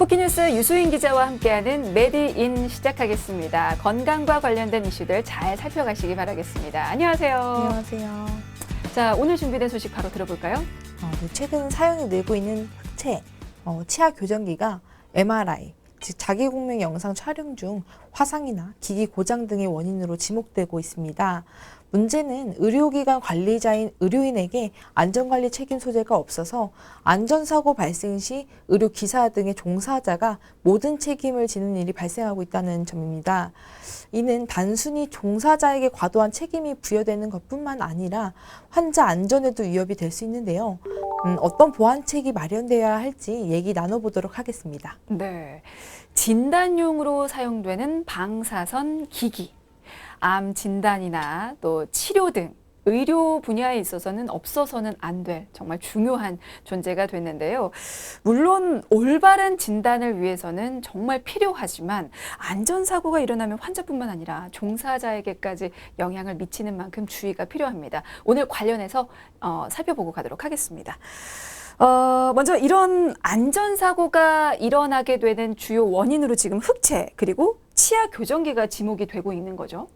터키뉴스 유수인 기자와 함께하는 메디인 시작하겠습니다. 건강과 관련된 이슈들 잘 살펴가시기 바라겠습니다. 안녕하세요. 안녕하세요. 자, 오늘 준비된 소식 바로 들어볼까요? 네, 최근 사용이 늘고 있는 흑채, 치아 교정기가 MRI, 즉 자기공명 영상 촬영 중 화상이나 기기 고장 등의 원인으로 지목되고 있습니다. 문제는 의료기관 관리자인 의료인에게 안전관리 책임 소재가 없어서 안전사고 발생 시 의료기사 등의 종사자가 모든 책임을 지는 일이 발생하고 있다는 점입니다. 이는 단순히 종사자에게 과도한 책임이 부여되는 것뿐만 아니라 환자 안전에도 위협이 될 수 있는데요. 어떤 보완책이 마련되어야 할지 얘기 나눠보도록 하겠습니다. 네, 진단용으로 사용되는 방사선 기기. 암 진단이나 또 치료 등 의료 분야에 있어서는 없어서는 안 될 정말 중요한 존재가 됐는데요. 물론 올바른 진단을 위해서는 정말 필요하지만 안전사고가 일어나면 환자뿐만 아니라 종사자에게까지 영향을 미치는 만큼 주의가 필요합니다. 오늘 관련해서 살펴보고 가도록 하겠습니다. 먼저 이런 안전사고가 일어나게 되는 주요 원인으로 지금 흑채 그리고 치아 교정기가 지목이 되고 있는 거죠.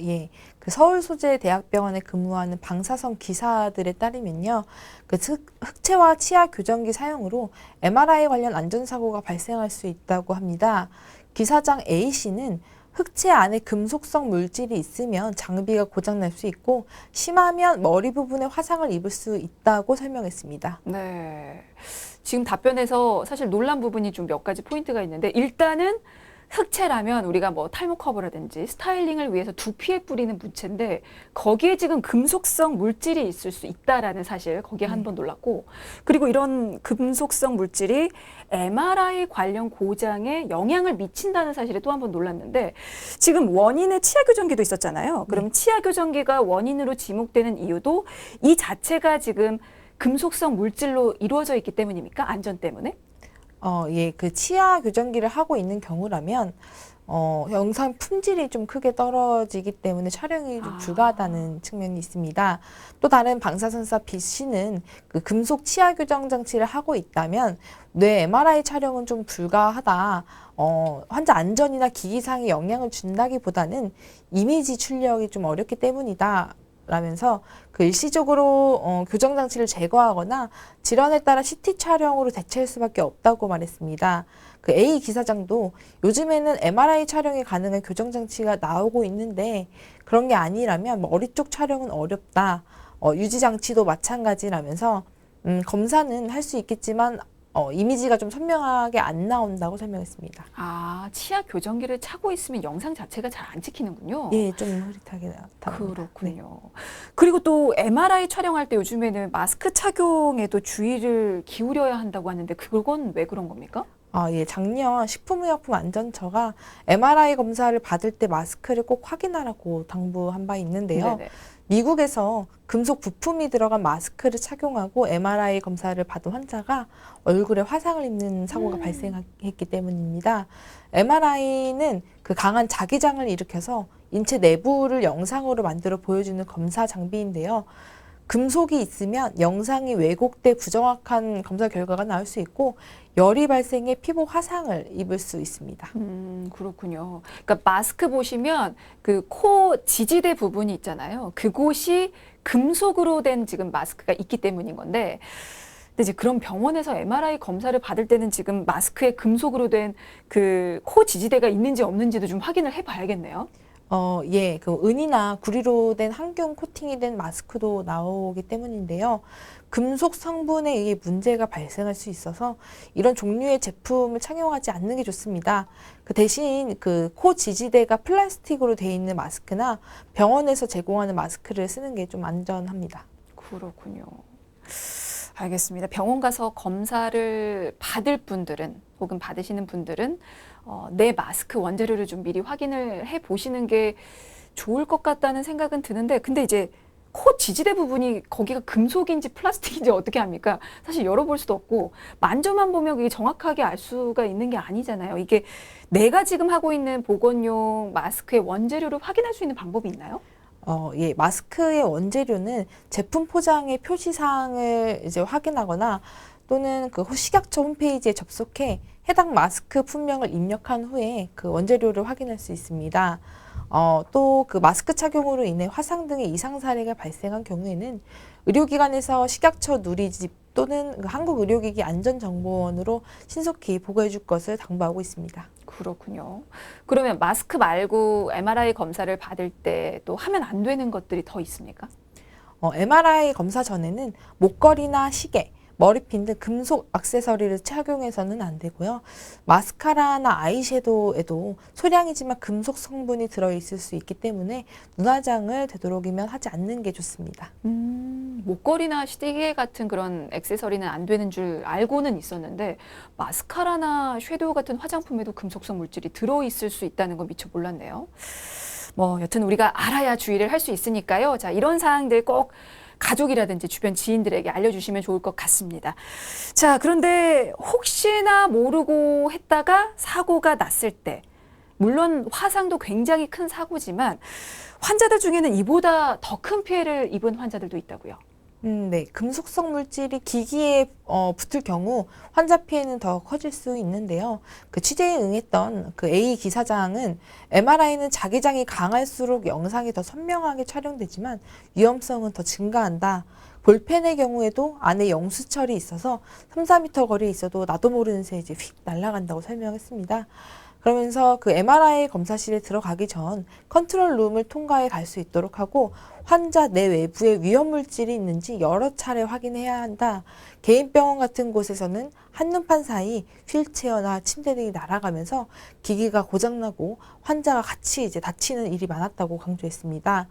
예. 그 서울 소재 대학병원에 근무하는 방사선 기사들에 따르면요. 그 흑채와 치아 교정기 사용으로 MRI 관련 안전사고가 발생할 수 있다고 합니다. 기사장 A씨는 흑채 안에 금속성 물질이 있으면 장비가 고장날 수 있고 심하면 머리 부분에 화상을 입을 수 있다고 설명했습니다. 네. 지금 답변에서 사실 놀란 부분이 좀 몇 가지 포인트가 있는데 일단은 흑채라면 우리가 뭐 탈모 커버라든지 스타일링을 위해서 두피에 뿌리는 물체인데 거기에 지금 금속성 물질이 있을 수 있다라는 사실 거기에 한 번 놀랐고 그리고 이런 금속성 물질이 MRI 관련 고장에 영향을 미친다는 사실에 또 한 번 놀랐는데 지금 원인의 치아 교정기도 있었잖아요. 그럼 치아 교정기가 원인으로 지목되는 이유도 이 자체가 지금 금속성 물질로 이루어져 있기 때문입니까? 안전 때문에? 예, 그 치아 교정기를 하고 있는 경우라면 영상 품질이 좀 크게 떨어지기 때문에 촬영이 좀 불가하다는 측면이 있습니다. 또 다른 방사선사 B씨는 그 금속 치아 교정 장치를 하고 있다면 뇌 MRI 촬영은 좀 불가하다. 환자 안전이나 기기상에 영향을 준다기보다는 이미지 출력이 좀 어렵기 때문이다. 라면서 그 일시적으로 교정 장치를 제거하거나 질환에 따라 CT 촬영으로 대체할 수밖에 없다고 말했습니다. 그 A 기사장도 요즘에는 MRI 촬영이 가능한 교정 장치가 나오고 있는데 그런 게 아니라면 머리 쪽 촬영은 어렵다. 유지 장치도 마찬가지라면서 검사는 할 수 있겠지만 이미지가 좀 선명하게 안 나온다고 설명했습니다. 치아 교정기를 차고 있으면 영상 자체가 잘 안 찍히는군요. 예, 좀 흐릿하게 나타납니다. 그렇군요. 네. 그리고 또 MRI 촬영할 때 요즘에는 마스크 착용에도 주의를 기울여야 한다고 하는데 그건 왜 그런 겁니까? 예, 작년 식품의약품안전처가 MRI 검사를 받을 때 마스크를 꼭 확인하라고 당부한 바 있는데요. 네네. 미국에서 금속 부품이 들어간 마스크를 착용하고 MRI 검사를 받은 환자가 얼굴에 화상을 입는 사고가 발생했기 때문입니다. MRI는 그 강한 자기장을 일으켜서 인체 내부를 영상으로 만들어 보여주는 검사 장비인데요. 금속이 있으면 영상이 왜곡돼 부정확한 검사 결과가 나올 수 있고 열이 발생해 피부 화상을 입을 수 있습니다. 그렇군요. 그러니까 마스크 보시면 그 코 지지대 부분이 있잖아요. 그곳이 금속으로 된 지금 마스크가 있기 때문인 건데 근데 이제 그런 병원에서 MRI 검사를 받을 때는 지금 마스크에 금속으로 된 그 코 지지대가 있는지 없는지도 좀 확인을 해봐야겠네요. 예, 그 은이나 구리로 된 항균 코팅이 된 마스크도 나오기 때문인데요. 금속 성분에 의해 문제가 발생할 수 있어서 이런 종류의 제품을 착용하지 않는 게 좋습니다. 그 대신 그 코 지지대가 플라스틱으로 되어 있는 마스크나 병원에서 제공하는 마스크를 쓰는 게 좀 안전합니다. 그렇군요. 알겠습니다. 병원 가서 검사를 받을 분들은 혹은 받으시는 분들은 내 마스크 원재료를 좀 미리 확인을 해 보시는 게 좋을 것 같다는 생각은 드는데 근데 이제 코 지지대 부분이 거기가 금속인지 플라스틱인지 어떻게 합니까? 사실 열어볼 수도 없고 만져만 보면 그게 정확하게 알 수가 있는 게 아니잖아요. 이게 내가 지금 하고 있는 보건용 마스크의 원재료를 확인할 수 있는 방법이 있나요? 예, 마스크의 원재료는 제품 포장의 표시사항을 이제 확인하거나 또는 그 식약처 홈페이지에 접속해 해당 마스크 품명을 입력한 후에 그 원재료를 확인할 수 있습니다. 또 그 마스크 착용으로 인해 화상 등의 이상 사례가 발생한 경우에는 의료기관에서 식약처 누리집 또는 그 한국의료기기 안전정보원으로 신속히 보고해 줄 것을 당부하고 있습니다. 그렇군요. 그러면 마스크 말고 MRI 검사를 받을 때 또 하면 안 되는 것들이 더 있습니까? MRI 검사 전에는 목걸이나 시계, 머리핀 등 금속 액세서리를 착용해서는 안 되고요. 마스카라나 아이섀도우에도 소량이지만 금속 성분이 들어있을 수 있기 때문에 눈화장을 되도록이면 하지 않는 게 좋습니다. 목걸이나 시계 같은 그런 액세서리는 안 되는 줄 알고는 있었는데 마스카라나 섀도우 같은 화장품에도 금속성 물질이 들어있을 수 있다는 건 미처 몰랐네요. 뭐 여튼 우리가 알아야 주의를 할 수 있으니까요. 자, 이런 사항들 꼭 가족이라든지 주변 지인들에게 알려주시면 좋을 것 같습니다. 자, 그런데 혹시나 모르고 했다가 사고가 났을 때, 물론 화상도 굉장히 큰 사고지만 환자들 중에는 이보다 더 큰 피해를 입은 환자들도 있다고요. 네. 금속성 물질이 기기에 붙을 경우 환자 피해는 더 커질 수 있는데요. 그 취재에 응했던 그 A 기사장은 MRI는 자기장이 강할수록 영상이 더 선명하게 촬영되지만 위험성은 더 증가한다. 볼펜의 경우에도 안에 영수철이 있어서 3, 4m 거리에 있어도 나도 모르는 새에 이제 휙 날아간다고 설명했습니다. 그러면서 그 MRI 검사실에 들어가기 전 컨트롤 룸을 통과해 갈 수 있도록 하고 환자 내 외부에 위험 물질이 있는지 여러 차례 확인해야 한다. 개인 병원 같은 곳에서는 한눈판 사이 휠체어나 침대 등이 날아가면서 기기가 고장나고 환자가 같이 이제 다치는 일이 많았다고 강조했습니다.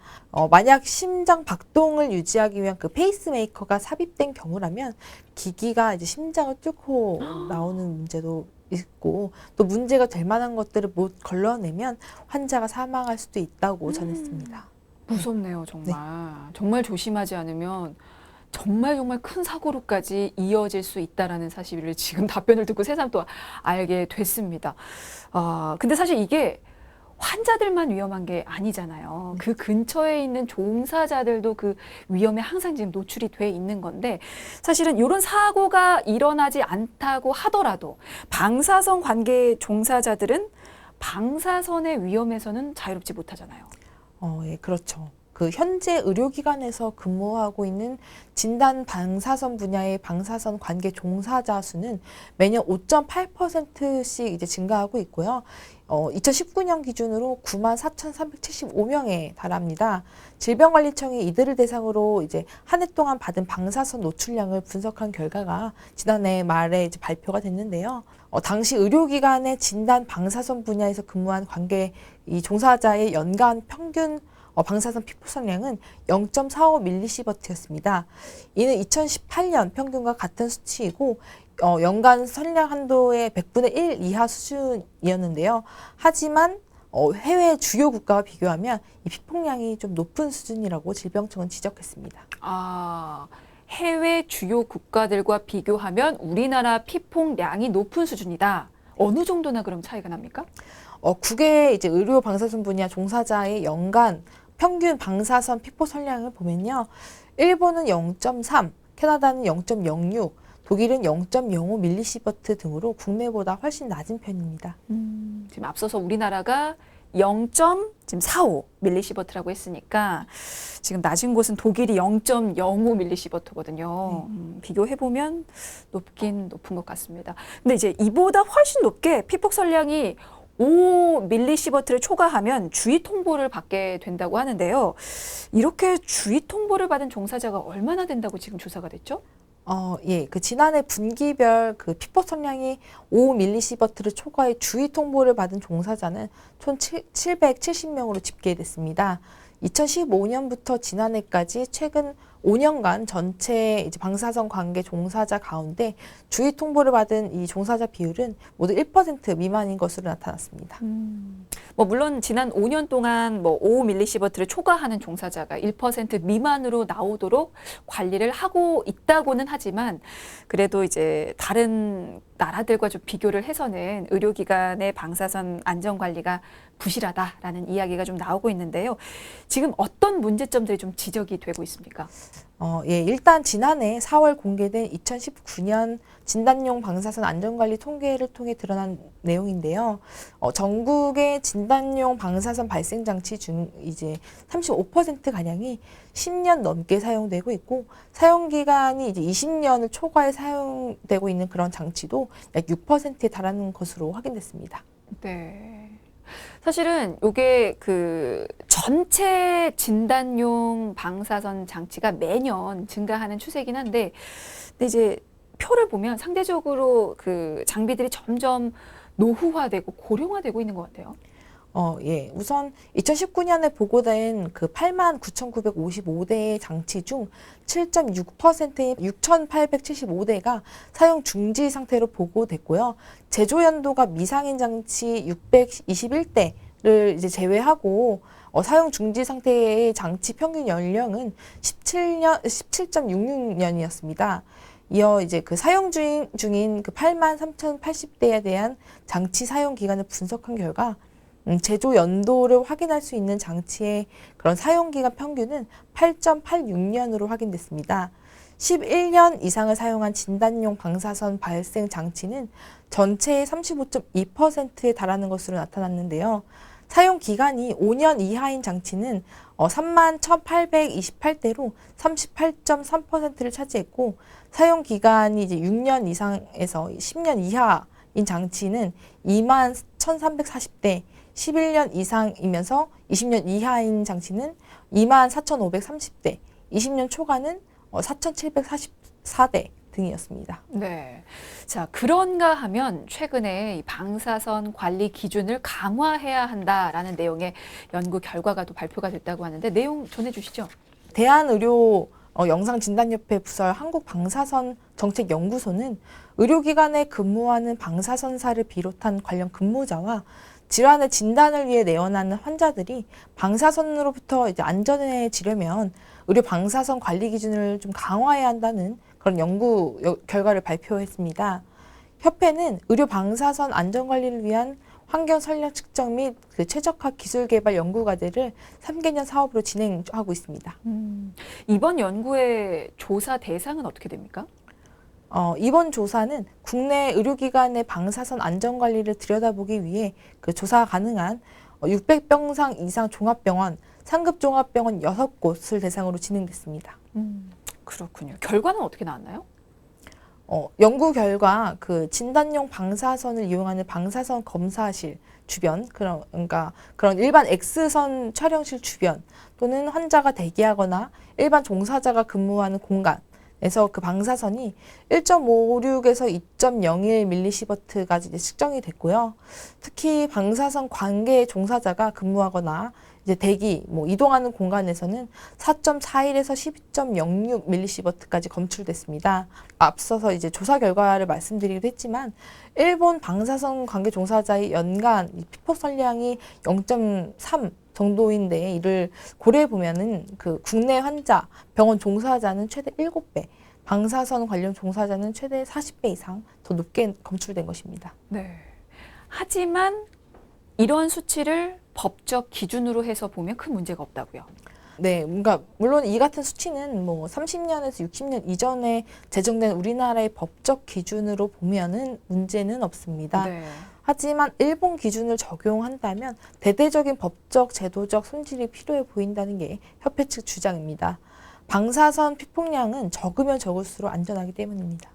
만약 심장 박동을 유지하기 위한 그 페이스메이커가 삽입된 경우라면 기기가 이제 심장을 뚫고 나오는 문제도 있고 또 문제가 될 만한 것들을 못 걸러내면 환자가 사망할 수도 있다고 전했습니다. 무섭네요, 정말. 정말 조심하지 않으면 정말 큰 사고로까지 이어질 수 있다라는 사실을 지금 답변을 듣고 새삼 또 알게 됐습니다. 근데 사실 이게 환자들만 위험한 게 아니잖아요. 그 근처에 있는 종사자들도 그 위험에 항상 지금 노출이 돼 있는 건데 사실은 이런 사고가 일어나지 않다고 하더라도 방사선 관계 종사자들은 방사선의 위험에서는 자유롭지 못하잖아요. 예, 그렇죠. 그 현재 의료기관에서 근무하고 있는 진단 방사선 분야의 방사선 관계 종사자 수는 매년 5.8%씩 이제 증가하고 있고요. 2019년 기준으로 94,375명에 달합니다. 질병관리청이 이들을 대상으로 이제 한 해 동안 받은 방사선 노출량을 분석한 결과가 지난해 말에 이제 발표가 됐는데요. 당시 의료기관의 진단 방사선 분야에서 근무한 관계 이 종사자의 연간 평균 방사선 피포선량은 0.45mS였습니다. 이는 2018년 평균과 같은 수치이고 연간 선량 한도의 100분의 1 이하 수준이었는데요. 하지만 해외 주요 국가와 비교하면 이 피폭량이 좀 높은 수준이라고 질병청은 지적했습니다. 해외 주요 국가들과 비교하면 우리나라 피폭량이 높은 수준이다. 어느 정도나 그럼 차이가 납니까? 국외 이제 의료 방사선 분야 종사자의 연간 평균 방사선 피포 선량을 보면요. 일본은 0.3, 캐나다는 0.06, 독일은 0.05mSv 등으로 국내보다 훨씬 낮은 편입니다. 지금 앞서서 우리나라가 0.45mSv라고 했으니까 지금 낮은 곳은 독일이 0.05mSv거든요. 비교해보면 높긴 높은 것 같습니다. 근데 이제 이보다 훨씬 높게 피폭 선량이 5mSv를 초과하면 주의 통보를 받게 된다고 하는데요. 이렇게 주의 통보를 받은 종사자가 얼마나 된다고 지금 조사가 됐죠? 예, 그 지난해 분기별 그 피폭 선량이 5mSv를 초과해 주의 통보를 받은 종사자는 총 770명으로 집계됐습니다. 2015년부터 지난해까지 최근 5년간 전체 이제 방사선 관계 종사자 가운데 주의 통보를 받은 이 종사자 비율은 모두 1% 미만인 것으로 나타났습니다. 뭐 물론 지난 5년 동안 뭐 5mSv를 초과하는 종사자가 1% 미만으로 나오도록 관리를 하고 있다고는 하지만 그래도 이제 다른 나라들과 좀 비교를 해서는 의료기관의 방사선 안전관리가 부실하다라는 이야기가 좀 나오고 있는데요. 지금 어떤 문제점들이 좀 지적이 되고 있습니까? 일단 지난해 4월 공개된 2019년 진단용 방사선 안전관리 통계를 통해 드러난 내용인데요. 전국의 진단용 방사선 발생 장치 중 이제 35% 가량이 10년 넘게 사용되고 있고 사용 기간이 이제 20년을 초과해 사용되고 있는 그런 장치도 약 6%에 달하는 것으로 확인됐습니다. 네. 사실은 이게 그 전체 진단용 방사선 장치가 매년 증가하는 추세이긴 한데, 근데 이제 표를 보면 상대적으로 그 장비들이 점점 노후화되고 고령화되고 있는 것 같아요. 우선 2019년에 보고된 그 89,955대의 장치 중 7.6%인 6,875대가 사용 중지 상태로 보고됐고요. 제조 연도가 미상인 장치 621대를 이제 제외하고 사용 중지 상태의 장치 평균 연령은 17.66년이었습니다. 이어 이제 그 사용 중인 그 83,080대에 대한 장치 사용 기간을 분석한 결과 제조 연도를 확인할 수 있는 장치의 그런 사용기간 평균은 8.86년으로 확인됐습니다. 11년 이상을 사용한 진단용 방사선 발생 장치는 전체의 35.2%에 달하는 것으로 나타났는데요. 사용 기간이 5년 이하인 장치는 31,828대로 38.3%를 차지했고, 사용 기간이 이제 6년 이상에서 10년 이하인 장치는 21,340대, 11년 이상이면서 20년 이하인 장치는 24,530대, 20년 초과는 4,744대 등이었습니다. 네. 자, 그런가 하면 최근에 이 방사선 관리 기준을 강화해야 한다라는 내용의 연구 결과가 또 발표가 됐다고 하는데 내용 전해주시죠. 대한의료 영상진단협회 부설 한국방사선정책연구소는 의료기관에 근무하는 방사선사를 비롯한 관련 근무자와 질환의 진단을 위해 내원하는 환자들이 방사선으로부터 이제 안전해지려면 의료 방사선 관리 기준을 좀 강화해야 한다는 그런 연구 결과를 발표했습니다. 협회는 의료 방사선 안전 관리를 위한 환경 선량 측정 및 그 최적화 기술 개발 연구 과제를 3개년 사업으로 진행하고 있습니다. 이번 연구의 조사 대상은 어떻게 됩니까? 이번 조사는 국내 의료기관의 방사선 안전관리를 들여다보기 위해 그 조사 가능한 600병상 이상 종합병원, 상급 종합병원 6곳을 대상으로 진행됐습니다. 그렇군요. 결과는 어떻게 나왔나요? 연구 결과 그 진단용 방사선을 이용하는 방사선 검사실 주변, 그러니까 그런 일반 X선 촬영실 주변 또는 환자가 대기하거나 일반 종사자가 근무하는 공간, 에서 그 방사선이 1.56에서 2.01mS까지 이제 측정이 됐고요. 특히 방사선 관계 종사자가 근무하거나 이제 대기, 이동하는 공간에서는 4.41에서 12.06mS까지 검출됐습니다. 앞서서 이제 조사 결과를 말씀드리기도 했지만 일본 방사선 관계 종사자의 연간 피폭 선량이 0.3 정도인데 이를 고려해 보면은 그 국내 환자, 병원 종사자는 최대 7배, 방사선 관련 종사자는 최대 40배 이상 더 높게 검출된 것입니다. 네. 하지만 이런 수치를 법적 기준으로 해서 보면 큰 문제가 없다고요. 네, 그러니까 물론 이 같은 수치는 30년에서 60년 이전에 제정된 우리나라의 법적 기준으로 보면은 문제는 없습니다. 네. 하지만 일본 기준을 적용한다면 대대적인 법적, 제도적 손질이 필요해 보인다는 게 협회 측 주장입니다. 방사선 피폭량은 적으면 적을수록 안전하기 때문입니다.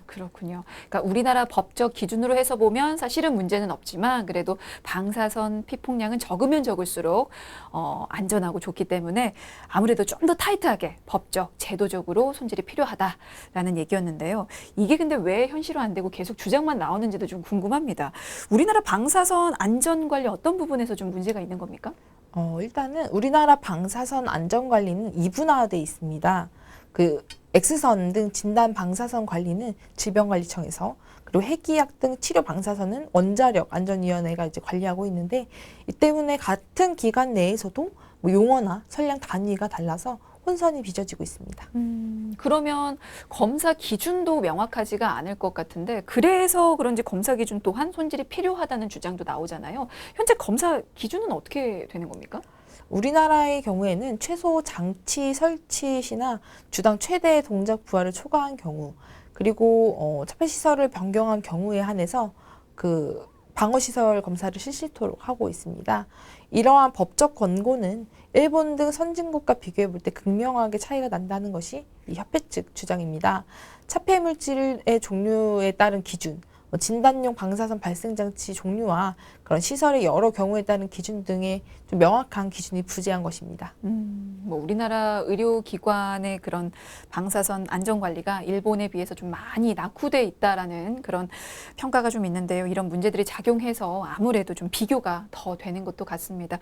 그렇군요. 그러니까 우리나라 법적 기준으로 해서 보면 사실은 문제는 없지만 그래도 방사선 피폭량은 적으면 적을수록 안전하고 좋기 때문에 아무래도 좀 더 타이트하게 법적, 제도적으로 손질이 필요하다라는 얘기였는데요. 이게 근데 왜 현실화 안 되고 계속 주장만 나오는지도 좀 궁금합니다. 우리나라 방사선 안전관리 어떤 부분에서 좀 문제가 있는 겁니까? 일단은 우리나라 방사선 안전관리는 이분화되어 있습니다. 그 X선 등 진단 방사선 관리는 질병관리청에서, 그리고 핵이약 등 치료 방사선은 원자력 안전위원회가 이제 관리하고 있는데, 이 때문에 같은 기관 내에서도 용어나 선량 단위가 달라서 혼선이 빚어지고 있습니다. 그러면 검사 기준도 명확하지가 않을 것 같은데 그래서 그런지 검사 기준 또한 손질이 필요하다는 주장도 나오잖아요. 현재 검사 기준은 어떻게 되는 겁니까? 우리나라의 경우에는 최소 장치 설치 시나 주당 최대 동작 부하를 초과한 경우, 그리고 차폐 시설을 변경한 경우에 한해서 그 방어 시설 검사를 실시토록 하고 있습니다. 이러한 법적 권고는 일본 등 선진국과 비교해 볼 때 극명하게 차이가 난다는 것이 이 협회 측 주장입니다. 차폐 물질의 종류에 따른 기준, 진단용 방사선 발생 장치 종류와 그런 시설의 여러 경우에 따른 기준 등의 좀 명확한 기준이 부재한 것입니다. 뭐 우리나라 의료기관의 그런 방사선 안전관리가 일본에 비해서 좀 많이 낙후돼 있다라는 그런 평가가 좀 있는데요. 이런 문제들이 작용해서 아무래도 좀 비교가 더 되는 것도 같습니다.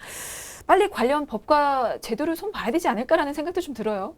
빨리 관련 법과 제도를 손 봐야 되지 않을까라는 생각도 좀 들어요.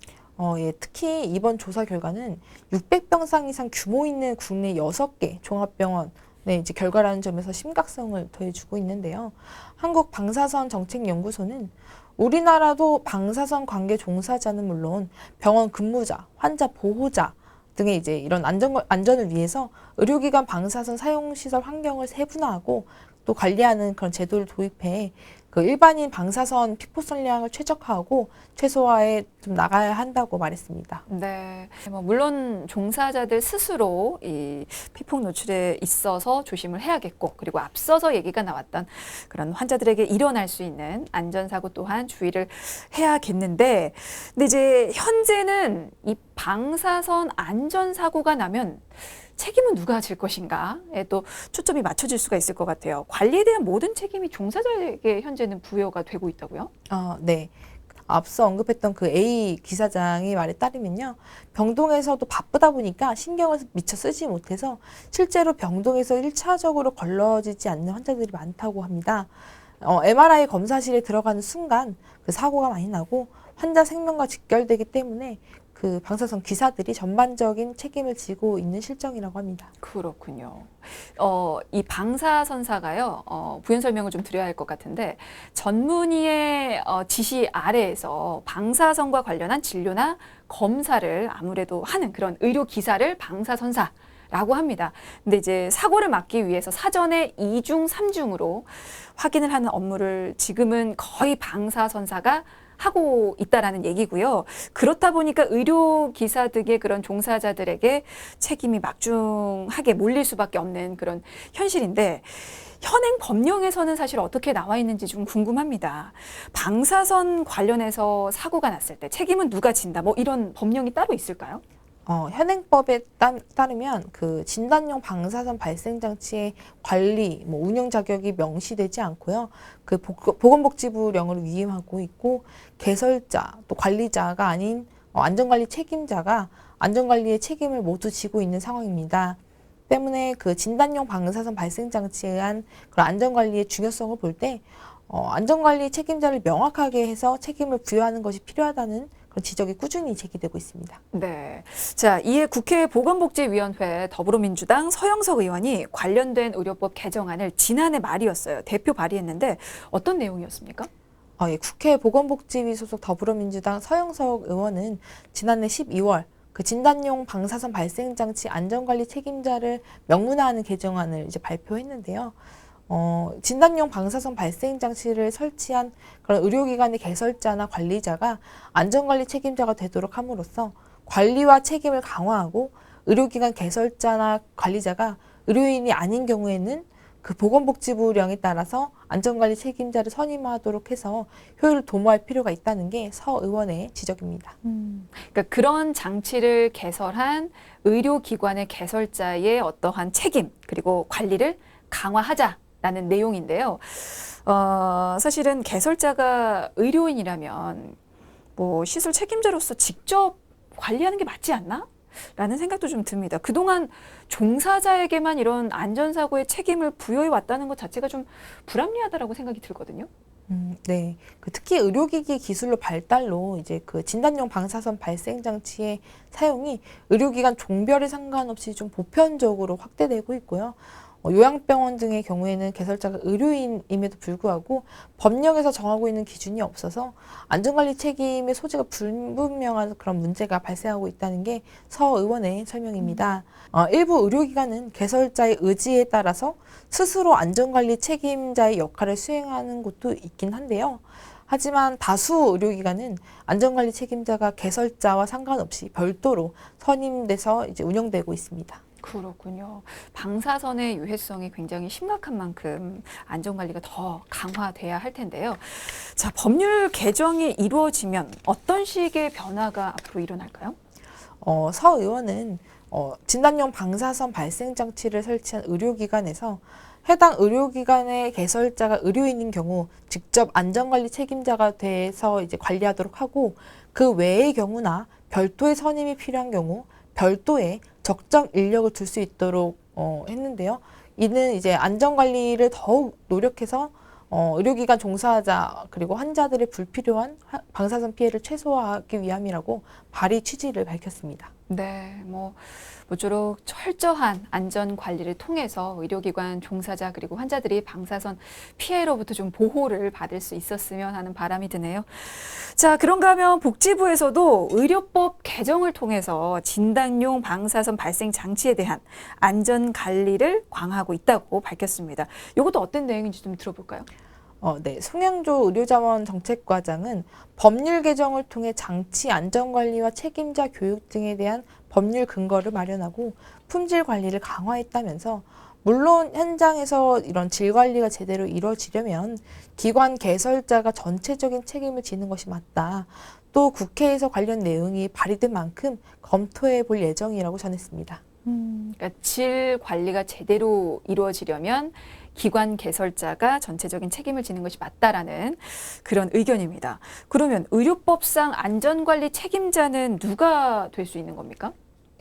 예, 특히 이번 조사 결과는 600병상 이상 규모 있는 국내 6개 종합병원의 이제 결과라는 점에서 심각성을 더해주고 있는데요. 한국 방사선 정책연구소는 우리나라도 방사선 관계 종사자는 물론 병원 근무자, 환자 보호자 등의 이제 이런 안전을 위해서 의료기관 방사선 사용 시설 환경을 세분화하고 또 관리하는 그런 제도를 도입해 그 일반인 방사선 피포선량을 최적화하고 최소화해 좀 나가야 한다고 말했습니다. 네, 뭐 물론 종사자들 스스로 이 피폭 노출에 있어서 조심을 해야겠고, 그리고 앞서서 얘기가 나왔던 그런 환자들에게 일어날 수 있는 안전사고 또한 주의를 해야겠는데, 근데 이제 현재는 이 방사선 안전사고가 나면 책임은 누가 질 것인가에 또 초점이 맞춰질 수가 있을 것 같아요. 관리에 대한 모든 책임이 종사자에게 현재는 부여가 되고 있다고요? 네. 앞서 언급했던 그 A 기사장의 말에 따르면요. 병동에서도 바쁘다 보니까 신경을 미처 쓰지 못해서 실제로 병동에서 1차적으로 걸러지지 않는 환자들이 많다고 합니다. MRI 검사실에 들어가는 순간 그 사고가 많이 나고 환자 생명과 직결되기 때문에 그 방사선 기사들이 전반적인 책임을 지고 있는 실정이라고 합니다. 그렇군요. 이 방사선사가요, 부연 설명을 좀 드려야 할 것 같은데, 전문의의 지시 아래에서 방사선과 관련한 진료나 검사를 아무래도 하는 그런 의료 기사를 방사선사라고 합니다. 근데 이제 사고를 막기 위해서 사전에 2중, 3중으로 확인을 하는 업무를 지금은 거의 방사선사가 하고 있다라는 얘기고요. 그렇다 보니까 의료기사 등의 그런 종사자들에게 책임이 막중하게 몰릴 수밖에 없는 그런 현실인데, 현행 법령에서는 사실 어떻게 나와 있는지 좀 궁금합니다. 방사선 관련해서 사고가 났을 때 책임은 누가 진다, 뭐 이런 법령이 따로 있을까요? 현행법에 따르면 그 진단용 방사선 발생 장치의 관리, 운영 자격이 명시되지 않고요. 그 보건복지부령을 위임하고 있고 개설자, 또 관리자가 아닌 안전관리 책임자가 안전관리의 책임을 모두 지고 있는 상황입니다. 때문에 그 진단용 방사선 발생 장치에 의한 그런 안전관리의 중요성을 볼 때 안전관리 책임자를 명확하게 해서 책임을 부여하는 것이 필요하다는 그런 지적이 꾸준히 제기되고 있습니다. 네. 자, 이에 국회 보건복지위원회 더불어민주당 서영석 의원이 관련된 의료법 개정안을 지난해 말이었어요. 대표 발의했는데 어떤 내용이었습니까? 예, 국회 보건복지위 소속 더불어민주당 서영석 의원은 지난해 12월 그 진단용 방사선 발생 장치 안전관리 책임자를 명문화하는 개정안을 이제 발표했는데요. 진단용 방사선 발생 장치를 설치한 그런 의료기관의 개설자나 관리자가 안전관리 책임자가 되도록 함으로써 관리와 책임을 강화하고 의료기관 개설자나 관리자가 의료인이 아닌 경우에는 그 보건복지부령에 따라서 안전관리 책임자를 선임하도록 해서 효율을 도모할 필요가 있다는 게 서 의원의 지적입니다. 그러니까 그런 장치를 개설한 의료기관의 개설자의 어떠한 책임 그리고 관리를 강화하자라는 내용인데요. 사실은 개설자가 의료인이라면 뭐 시설 책임자로서 직접 관리하는 게 맞지 않나? 라는 생각도 좀 듭니다. 그동안 종사자에게만 이런 안전사고의 책임을 부여해 왔다는 것 자체가 좀 불합리하다라고 생각이 들거든요. 네. 특히 의료기기 기술로 발달로 이제 그 진단용 방사선 발생 장치의 사용이 의료기관 종별에 상관없이 좀 보편적으로 확대되고 있고요. 요양병원 등의 경우에는 개설자가 의료인임에도 불구하고 법령에서 정하고 있는 기준이 없어서 안전관리 책임의 소재가 불분명한 그런 문제가 발생하고 있다는 게 서 의원의 설명입니다. 일부 의료기관은 개설자의 의지에 따라서 스스로 안전관리 책임자의 역할을 수행하는 곳도 있긴 한데요. 하지만 다수 의료기관은 안전관리 책임자가 개설자와 상관없이 별도로 선임돼서 이제 운영되고 있습니다. 그렇군요. 방사선의 유해성이 굉장히 심각한 만큼 안전관리가 더 강화돼야 할 텐데요. 자, 법률 개정이 이루어지면 어떤 식의 변화가 앞으로 일어날까요? 서 의원은 진단용 방사선 발생 장치를 설치한 의료기관에서 해당 의료기관의 개설자가 의료인인 경우 직접 안전관리 책임자가 돼서 이제 관리하도록 하고, 그 외의 경우나 별도의 선임이 필요한 경우 별도의 적정 인력을 둘 수 있도록 했는데요. 이는 이제 안전관리를 더욱 노력해서 의료기관 종사자 그리고 환자들의 불필요한 방사선 피해를 최소화하기 위함이라고 발의 취지를 밝혔습니다. 네, 모쪼록 철저한 안전 관리를 통해서 의료기관 종사자 그리고 환자들이 방사선 피해로부터 좀 보호를 받을 수 있었으면 하는 바람이 드네요. 자, 그런가 하면 복지부에서도 의료법 개정을 통해서 진단용 방사선 발생 장치에 대한 안전 관리를 강화하고 있다고 밝혔습니다. 이것도 어떤 내용인지 좀 들어볼까요? 네. 송영조 의료자원 정책과장은 법률 개정을 통해 장치 안전관리와 책임자 교육 등에 대한 법률 근거를 마련하고 품질 관리를 강화했다면서, 물론 현장에서 이런 질 관리가 제대로 이루어지려면 기관 개설자가 전체적인 책임을 지는 것이 맞다. 또 국회에서 관련 내용이 발의된 만큼 검토해 볼 예정이라고 전했습니다. 그러니까 질 관리가 제대로 이루어지려면 기관 개설자가 전체적인 책임을 지는 것이 맞다라는 그런 의견입니다. 그러면 의료법상 안전관리 책임자는 누가 될 수 있는 겁니까?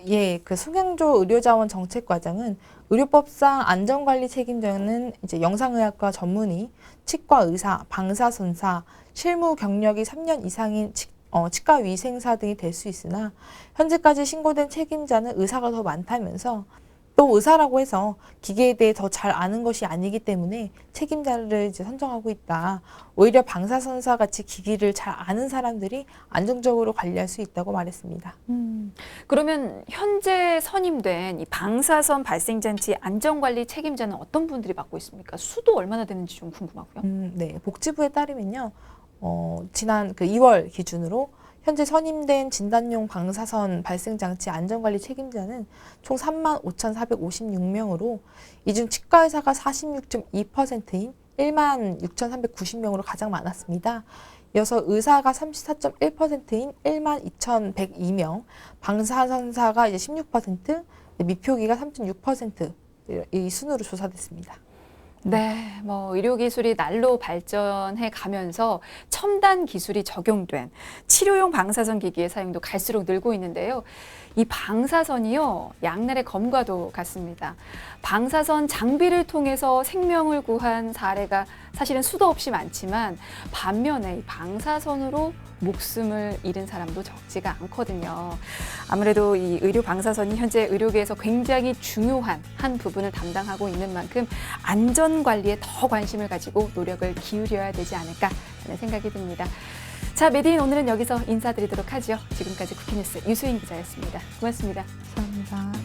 예, 그 송영조 의료자원 정책과장은 의료법상 안전관리 책임자는 이제 영상의학과 전문의, 치과 의사, 방사선사, 실무 경력이 3년 이상인 치과 위생사 등이 될 수 있으나, 현재까지 신고된 책임자는 의사가 더 많다면서, 또 의사라고 해서 기계에 대해 더 잘 아는 것이 아니기 때문에 책임자를 이제 선정하고 있다. 오히려 방사선사 같이 기기를 잘 아는 사람들이 안정적으로 관리할 수 있다고 말했습니다. 그러면 현재 선임된 이 방사선 발생장치 안전관리 책임자는 어떤 분들이 맡고 있습니까? 수도 얼마나 되는지 좀 궁금하고요. 네, 복지부에 따르면요, 지난 그 2월 기준으로 현재 선임된 진단용 방사선 발생장치 안전관리 책임자는 총 35,456명으로 이 중 치과의사가 46.2%인 16,390명으로 가장 많았습니다. 이어서 의사가 34.1%인 12,102명, 방사선사가 이제 16%, 미표기가 3.6% 이 순으로 조사됐습니다. 네, 의료기술이 날로 발전해 가면서 첨단 기술이 적용된 치료용 방사선 기기의 사용도 갈수록 늘고 있는데요. 이 방사선이요, 양날의 검과도 같습니다. 방사선 장비를 통해서 생명을 구한 사례가 사실은 수도 없이 많지만, 반면에 이 방사선으로 목숨을 잃은 사람도 적지가 않거든요. 아무래도 이 의료 방사선이 현재 의료계에서 굉장히 중요한 한 부분을 담당하고 있는 만큼 안전 관리에 더 관심을 가지고 노력을 기울여야 되지 않을까 하는 생각이 듭니다. 자, 메디인 오늘은 여기서 인사드리도록 하죠. 지금까지 쿠키뉴스 유수인 기자였습니다. 고맙습니다. 감사합니다.